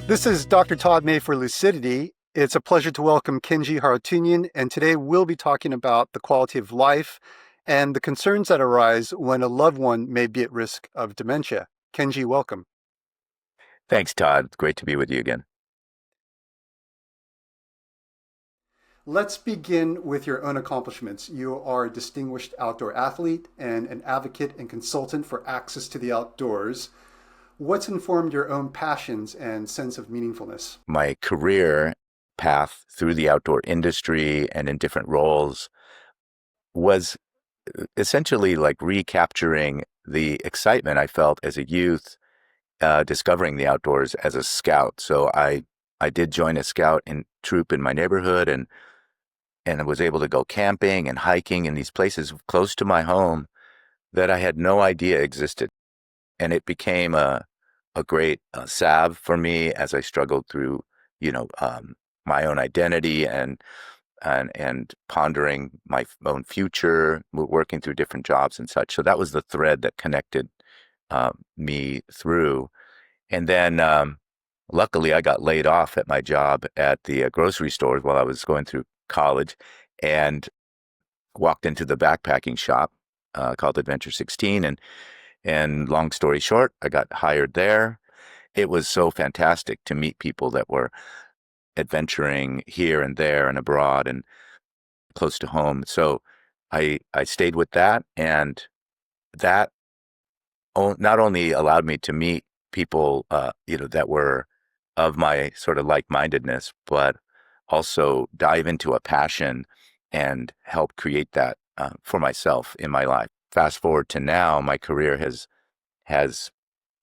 This is Dr. Todd May for Lucidity. It's a pleasure to welcome Kenji Haroutunian, and today we'll be talking about the quality of life and the concerns that arise when a loved one may be at risk of dementia. Kenji, welcome. Thanks, Todd. It's great to be with you again. Let's begin with your own accomplishments. You are a distinguished outdoor athlete and an advocate and consultant for access to the outdoors. What's informed your own passions and sense of meaningfulness? My career path through the outdoor industry and in different roles was essentially like recapturing the excitement I felt as a youth, discovering the outdoors as a scout. So I did join a scout troop in my neighborhood, and I was able to go camping and hiking in these places close to my home that I had no idea existed. And it became a great salve for me as I struggled through, my own identity and pondering my own future, working through different jobs and such. So that was the thread that connected me through. And then, luckily, I got laid off at my job at the grocery store while I was going through college, and walked into the backpacking shop called Adventure 16, and long story short, I got hired there. It was so fantastic to meet people that were adventuring here and there and abroad and close to home. So I stayed with that, and that not only allowed me to meet people, that were of my sort of like-mindedness, but also dive into a passion and help create that for myself in my life. Fast forward to now, my career has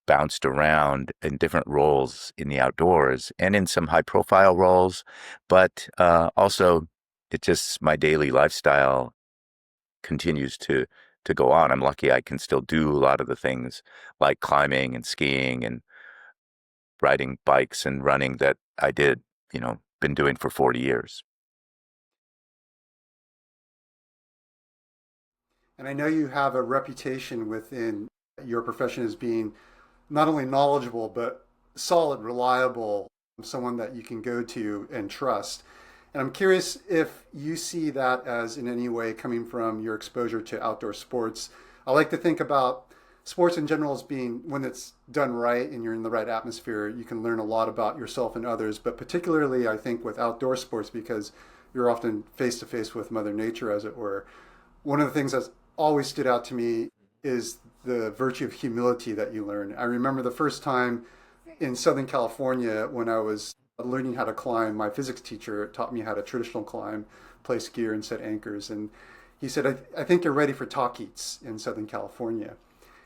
bounced around in different roles in the outdoors and in some high-profile roles, but also it just my daily lifestyle continues to go on. I'm lucky I can still do a lot of the things like climbing and skiing and riding bikes and running that I did, been doing for 40 years. And I know you have a reputation within your profession as being not only knowledgeable, but solid, reliable, someone that you can go to and trust. And I'm curious if you see that as in any way coming from your exposure to outdoor sports. I like to think about sports in general as being, when it's done right and you're in the right atmosphere, you can learn a lot about yourself and others. But particularly, I think with outdoor sports, because you're often face to face with Mother Nature, as it were. One of the things that's always stood out to me is the virtue of humility that you learn. I remember the first time in Southern California when I was learning how to climb, my physics teacher taught me how to traditional climb, place gear, and set anchors. And he said, I think you're ready for Talkeets in Southern California.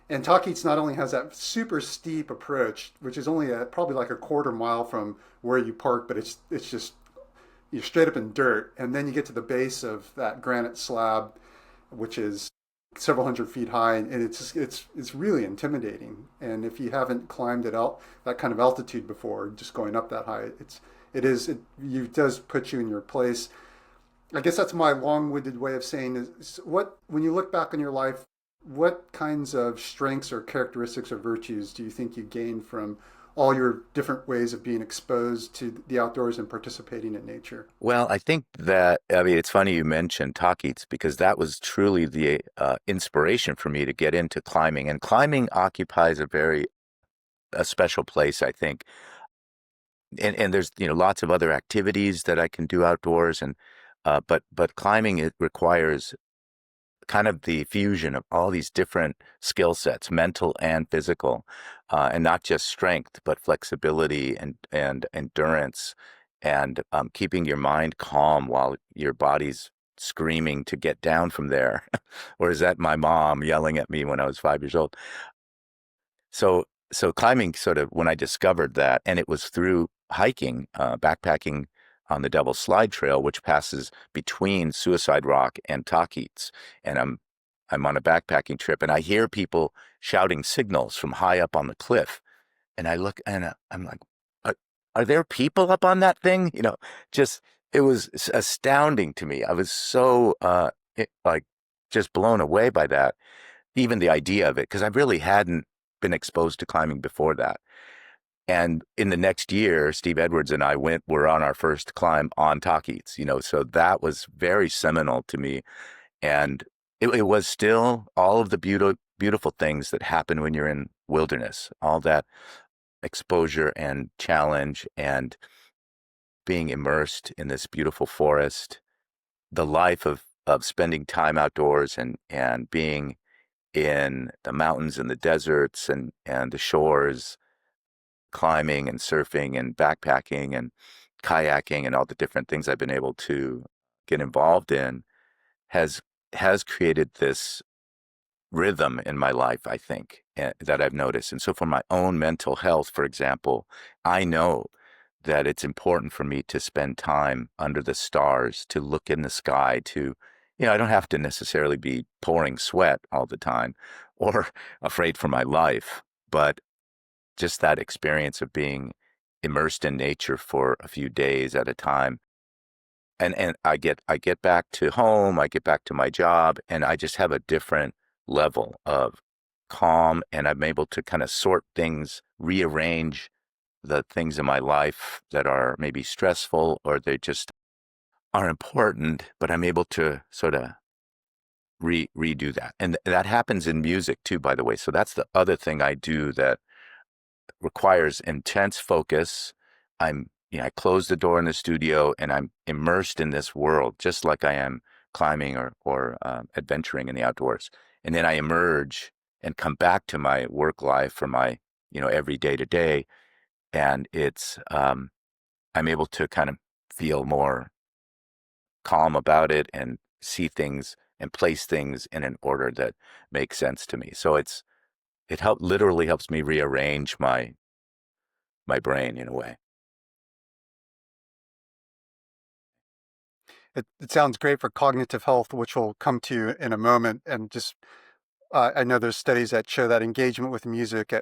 And Talkeets not only has that super steep approach, which is only probably like a quarter mile from where you park, but it's just, you're straight up in dirt. And then you get to the base of that granite slab, which is several hundred feet high, and it's really intimidating. And if you haven't climbed at that kind of altitude before, just going up that high, it does put you in your place. I guess that's my long-winded way of saying is, when you look back on your life, what kinds of strengths or characteristics or virtues do you think you gained from all your different ways of being exposed to the outdoors and participating in nature? Well, I think that, I mean, it's funny you mentioned Talkeets because that was truly the inspiration for me to get into climbing. And climbing occupies a special place, I think. And there's, lots of other activities that I can do outdoors. But climbing, it requires kind of the fusion of all these different skill sets, mental and physical, and not just strength, but flexibility and endurance, and keeping your mind calm while your body's screaming to get down from there. Or is that my mom yelling at me when I was 5 years old? So climbing sort of, when I discovered that, and it was through hiking, backpacking on the Devil's Slide Trail, which passes between Suicide Rock and Talkeets. And I'm on a backpacking trip, and I hear people shouting signals from high up on the cliff. And I look, and I'm like, are there people up on that thing? Just, it was astounding to me. I was so like just blown away by that, even the idea of it, because I really hadn't been exposed to climbing before that. And in the next year, Steve Edwards and I were on our first climb on Takis, so that was very seminal to me. And it was still all of the beautiful things that happen when you're in wilderness, all that exposure and challenge and being immersed in this beautiful forest, the life of spending time outdoors and being in the mountains and the deserts and the shores, climbing and surfing and backpacking and kayaking and all the different things I've been able to get involved in has has created this rhythm in my life, I think, that I've noticed. And so for my own mental health, for example, I know that it's important for me to spend time under the stars, to look in the sky, I don't have to necessarily be pouring sweat all the time or afraid for my life, but just that experience of being immersed in nature for a few days at a time. And I get back to home, I get back to my job, and I just have a different level of calm, and I'm able to kind of sort things, rearrange the things in my life that are maybe stressful or they just are important, but I'm able to sort of redo that. And that happens in music too, by the way. So that's the other thing I do that requires intense focus. I close the door in the studio and I'm immersed in this world, just like I am climbing or adventuring in the outdoors. And then I emerge and come back to my work life or my, every day to day. And I'm able to kind of feel more calm about it and see things and place things in an order that makes sense to me. So literally helps me rearrange my brain in a way. It sounds great for cognitive health, which we'll come to in a moment. And just, I know there's studies that show that engagement with music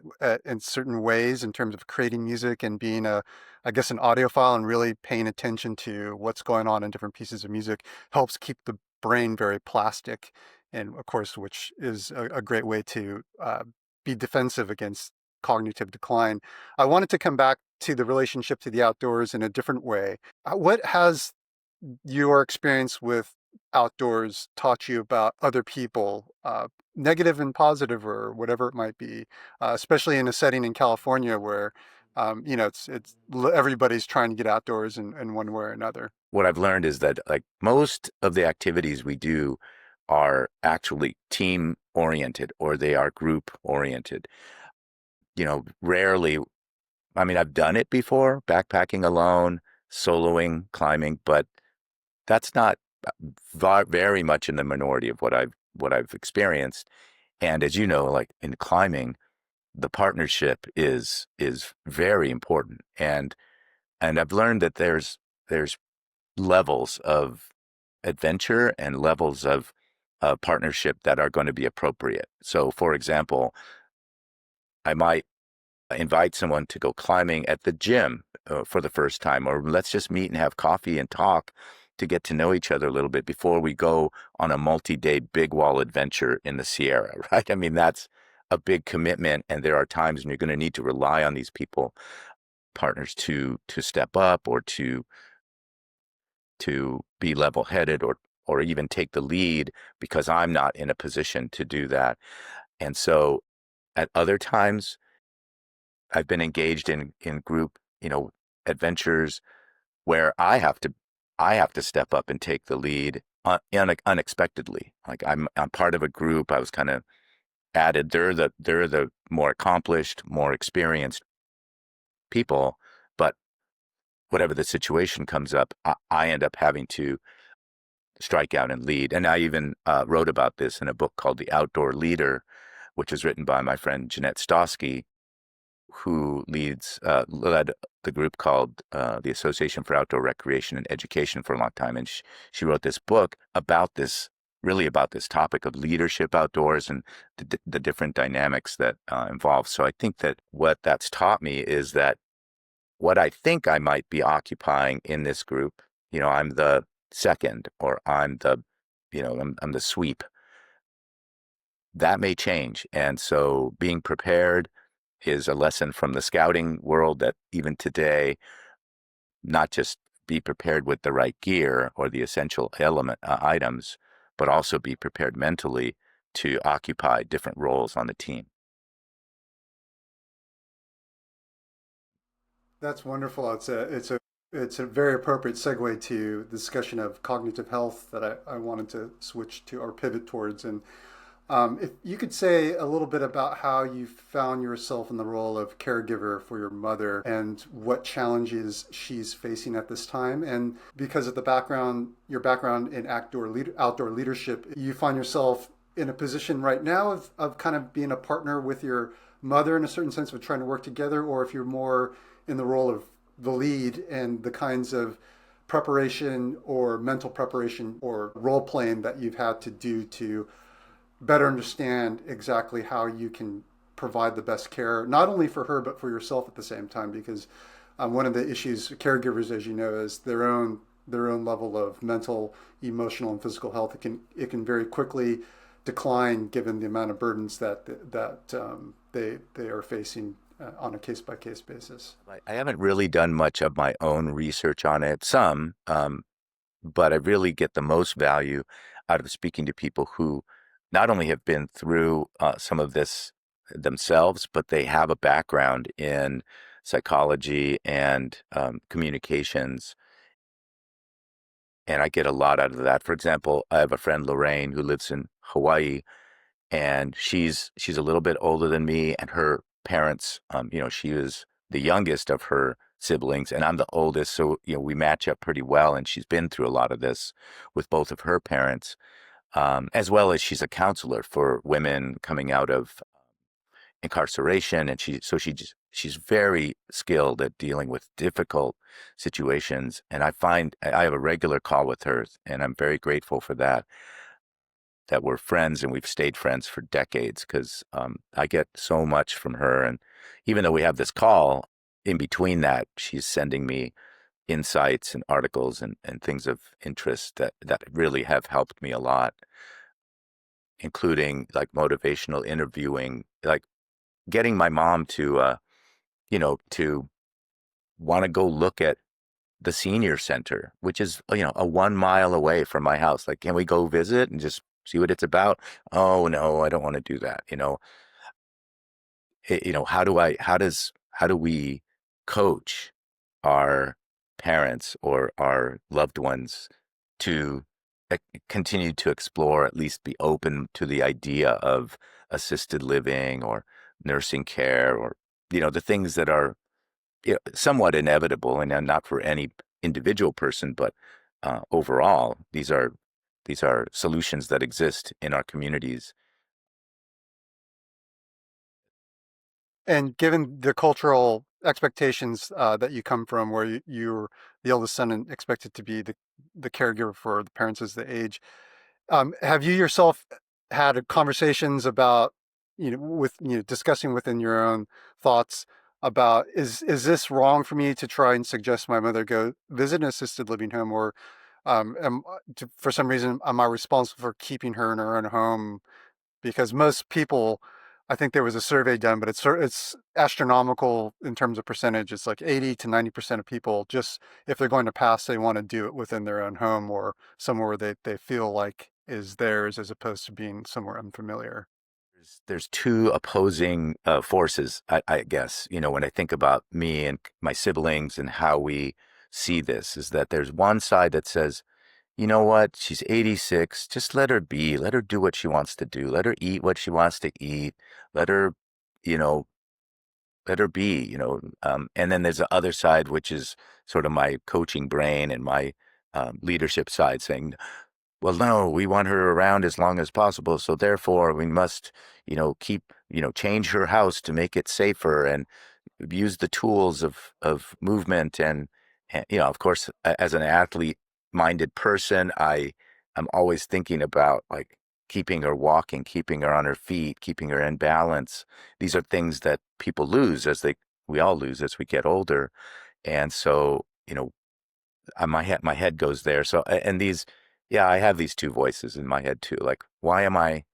in certain ways in terms of creating music and being I guess, an audiophile and really paying attention to what's going on in different pieces of music helps keep the brain very plastic. And of course, which is a great way to be defensive against cognitive decline. I wanted to come back to the relationship to the outdoors in a different way. What has your experience with outdoors taught you about other people, negative and positive, or whatever it might be, especially in a setting in California where, everybody's trying to get outdoors in one way or another. What I've learned is that like most of the activities we do are actually team oriented or they are group oriented. Rarely, I mean, I've done it before, backpacking alone, soloing, climbing, but that's not very much in the minority of what I've experienced. And as you know, like in climbing, the partnership is very important. And I've learned that there's levels of adventure and levels of partnership that are going to be appropriate. So, for example, I might invite someone to go climbing at the gym for the first time, or let's just meet and have coffee and talk to get to know each other a little bit before we go on a multi-day big wall adventure in the Sierra, right? I mean, that's a big commitment, and there are times when you're going to need to rely on these people, partners, to step up or to be level-headed or even take the lead because I'm not in a position to do that. And so at other times, I've been engaged in group, adventures where I have to step up and take the lead unexpectedly. Like I'm part of a group. I was kind of added. They're the more accomplished, more experienced people, but whatever the situation comes up, I end up having to strike out and lead. And I even wrote about this in a book called The Outdoor Leader, which is written by my friend Jeanette Stosky, who led the group called the Association for Outdoor Recreation and Education for a long time. And she wrote this book about this, really about this topic of leadership outdoors and the different dynamics that involve. So I think that what that's taught me is that what I think I might be occupying in this group, I'm the second or I'm the sweep. That may change. And so being prepared is a lesson from the scouting world that even today, not just be prepared with the right gear or the essential items, but also be prepared mentally to occupy different roles on the team. That's wonderful. It's a very appropriate segue to the discussion of cognitive health that I wanted to switch to or pivot towards. And if you could say a little bit about how you found yourself in the role of caregiver for your mother and what challenges she's facing at this time. And because of your background in outdoor leadership, you find yourself in a position right now of kind of being a partner with your mother in a certain sense of trying to work together, or if you're more in the role of the lead and the kinds of preparation or mental preparation or role playing that you've had to do to better understand exactly how you can provide the best care, not only for her, but for yourself at the same time. Because one of the issues caregivers, as you know, is their own level of mental, emotional, and physical health. It can very quickly decline given the amount of burdens that they are facing on a case by case basis. I haven't really done much of my own research on it, but I really get the most value out of speaking to people who not only have been through some of this themselves, but they have a background in psychology and communications. And I get a lot out of that. For example, I have a friend, Lorraine, who lives in Hawaii, and she's a little bit older than me, and her parents, she was the youngest of her siblings, and I'm the oldest, so we match up pretty well. And she's been through a lot of this with both of her parents, as well as she's a counselor for women coming out of incarceration, and she's very skilled at dealing with difficult situations. And I find I have a regular call with her, and I'm very grateful for that. That we're friends and we've stayed friends for decades because I get so much from her. And even though we have this call, in between that, she's sending me insights and articles and things of interest that really have helped me a lot, including like motivational interviewing, like getting my mom to want to go look at the senior center, which is, a 1 mile away from my house. Like, can we go visit and just see what it's about? Oh, no, I don't want to do that. How do we coach our parents or our loved ones to continue to explore, at least be open to the idea of assisted living or nursing care, or, the things that are somewhat inevitable, and not for any individual person, but overall, these are solutions that exist in our communities. And given the cultural expectations that you come from, where you're the eldest son and expected to be the caregiver for the parents as they age, have you yourself had conversations about, with discussing within your own thoughts about is this wrong for me to try and suggest my mother go visit an assisted living home, or for some reason am I responsible for keeping her in her own home? Because most people, I think there was a survey done, but it's astronomical in terms of percentage. It's like 80 to 90% of people, just if they're going to pass, they want to do it within their own home or somewhere they feel like is theirs, as opposed to being somewhere unfamiliar. There's two opposing forces, I guess, when I think about me and my siblings and how we see this, is that there's one side that says, you know what, she's 86, just let her be, let her do what she wants to do, let her eat what she wants to eat, let her, you know, let her be, and then there's the other side, which is sort of my coaching brain and my leadership side saying, well, no, we want her around as long as possible. So therefore we must, change her house to make it safer and use the tools of movement. And of course, as an athlete minded person, I'm always thinking about like keeping her walking, keeping her on her feet, keeping her in balance. These are things that people lose we all lose as we get older. And so, my head goes there. So, and these, yeah, I have these two voices in my head too. Like, why am I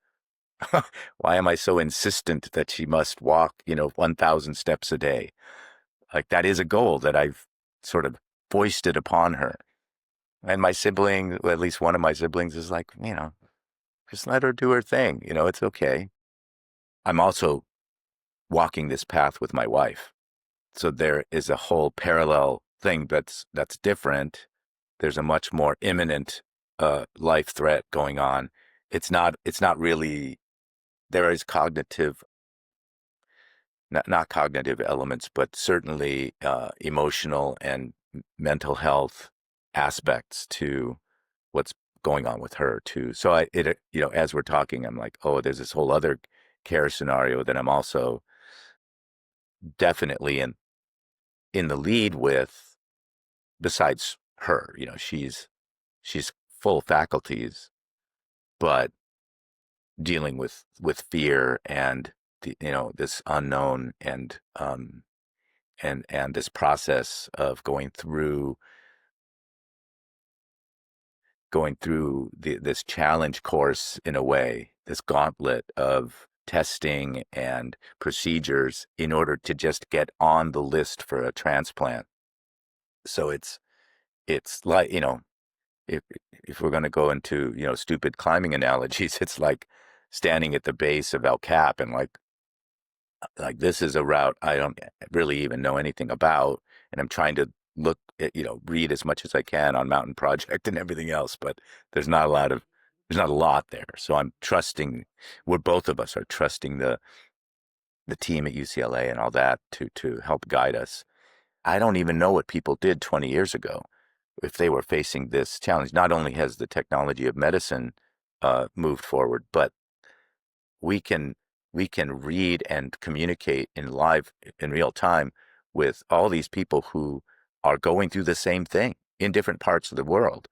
Why am I so insistent that she must walk, 1,000 steps a day? Like that is a goal that I've sort of foisted upon her. And my sibling, well, at least one of my siblings, is like, just let her do her thing. It's okay. I'm also walking this path with my wife. So there is a whole parallel thing that's different. There's a much more imminent life threat going on. It's not really, there is cognitive, not cognitive elements, but certainly emotional and mental health aspects to what's going on with her too. So as we're talking, I'm like, oh, there's this whole other care scenario that I'm also definitely in the lead with, besides her. She's full faculties, but dealing with fear and this unknown and this process of going through this challenge course, in a way, this gauntlet of testing and procedures in order to just get on the list for a transplant. So it's like, if if we're going to go into, stupid climbing analogies, it's like standing at the base of El Cap and like this is a route I don't really even know anything about, and I'm trying to look at, read as much as I can on Mountain Project and everything else, but there's not a lot of there's not a lot there. So I'm trusting, we're both of us are trusting the team at UCLA and all that to help guide us. I don't even know what people did 20 years ago if they were facing this challenge. Not only has the technology of medicine moved forward, but we can we can read and communicate in real time with all these people who are going through the same thing in different parts of the world.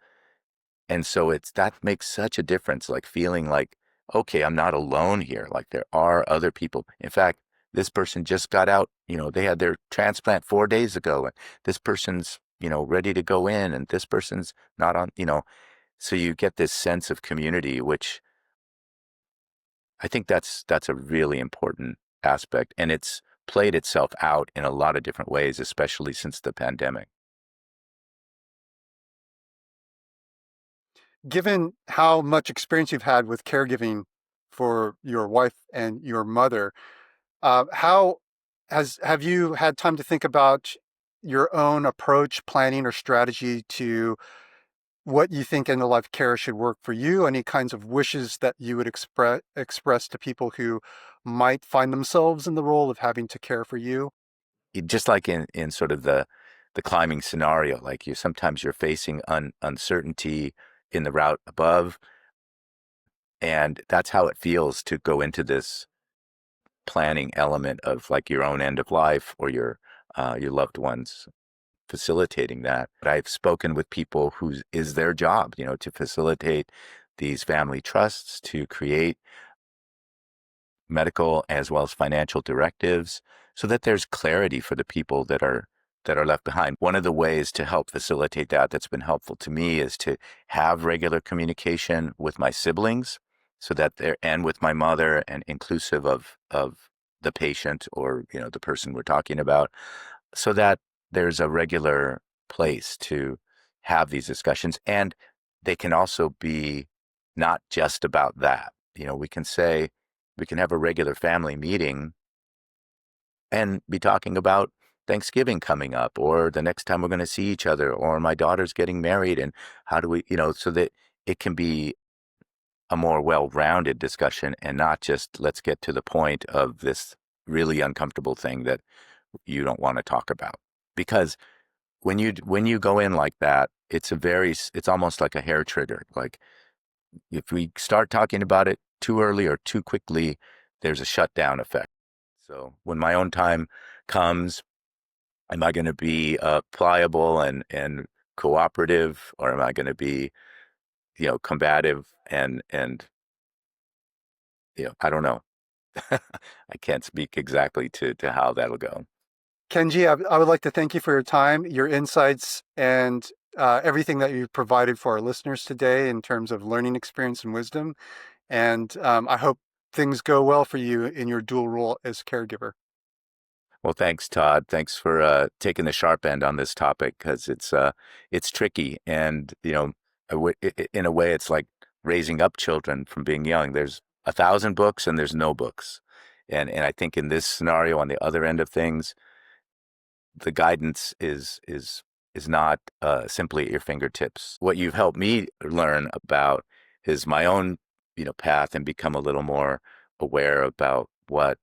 And so that makes such a difference, like feeling like, okay, I'm not alone here. Like there are other people. In fact, this person just got out, they had their transplant 4 days ago, and this person's, ready to go in, and this person's not on, so you get this sense of community, which I think that's a really important aspect, and it's played itself out in a lot of different ways, especially since the pandemic. Given how much experience you've had with caregiving for your wife and your mother, how have you had time to think about your own approach, planning, or strategy to what you think end of life care should work for you? Any kinds of wishes that you would express to people who might find themselves in the role of having to care for you? Just like in sort of the climbing scenario, like sometimes you're facing uncertainty in the route above, and that's how it feels to go into this planning element of like your own end of life or your loved ones, facilitating that. But I've spoken with people who is their job, to facilitate these family trusts, to create medical as well as financial directives so that there's clarity for the people that are left behind. One of the ways to help facilitate that's been helpful to me is to have regular communication with my siblings, so that they're, and with my mother, and inclusive of the patient, or the person we're talking about, so that there's a regular place to have these discussions. And they can also be not just about that. We can have a regular family meeting and be talking about Thanksgiving coming up, or the next time we're going to see each other, or my daughter's getting married, and how do we, so that it can be a more well-rounded discussion, and not just let's get to the point of this really uncomfortable thing that you don't want to talk about. Because when you go in like that, it's almost like a hair trigger. Like if we start talking about it too early or too quickly, there's a shutdown effect. So when my own time comes, am I going to be pliable and cooperative, or am I going to be, combative and I don't know. I can't speak exactly to how that'll go. Kenji, I would like to thank you for your time, your insights, and everything that you provided for our listeners today in terms of learning experience and wisdom. And I hope things go well for you in your dual role as caregiver. Well, thanks, Todd. Thanks for taking the sharp end on this topic because it's tricky, and in a way, it's like raising up children from being young. There's 1,000 books and there's no books, and I think in this scenario, on the other end of things, the guidance is not simply at your fingertips. What you've helped me learn about is my own path and become a little more aware about what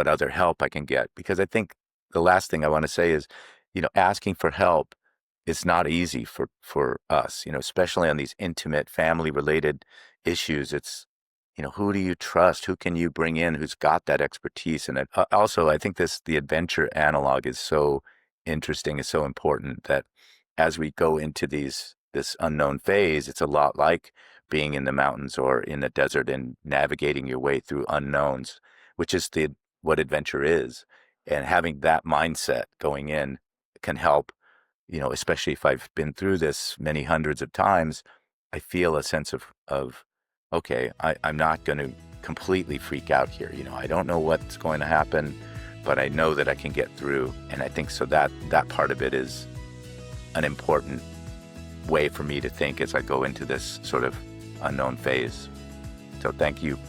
other help I can get. Because I think the last thing I want to say is, asking for help is not easy for us, especially on these intimate family related issues. It's, who do you trust? Who can you bring in who's got that expertise? And also, I think the adventure analog is so interesting, is so important that as we go into this unknown phase, it's a lot like being in the mountains or in the desert and navigating your way through unknowns, which is what adventure is. And having that mindset going in can help, especially if I've been through this many hundreds of times. I feel a sense of okay, I'm not going to completely freak out here. I don't know what's going to happen, but I know that I can get through. And I think so that part of it is an important way for me to think as I go into this sort of unknown phase. So thank you.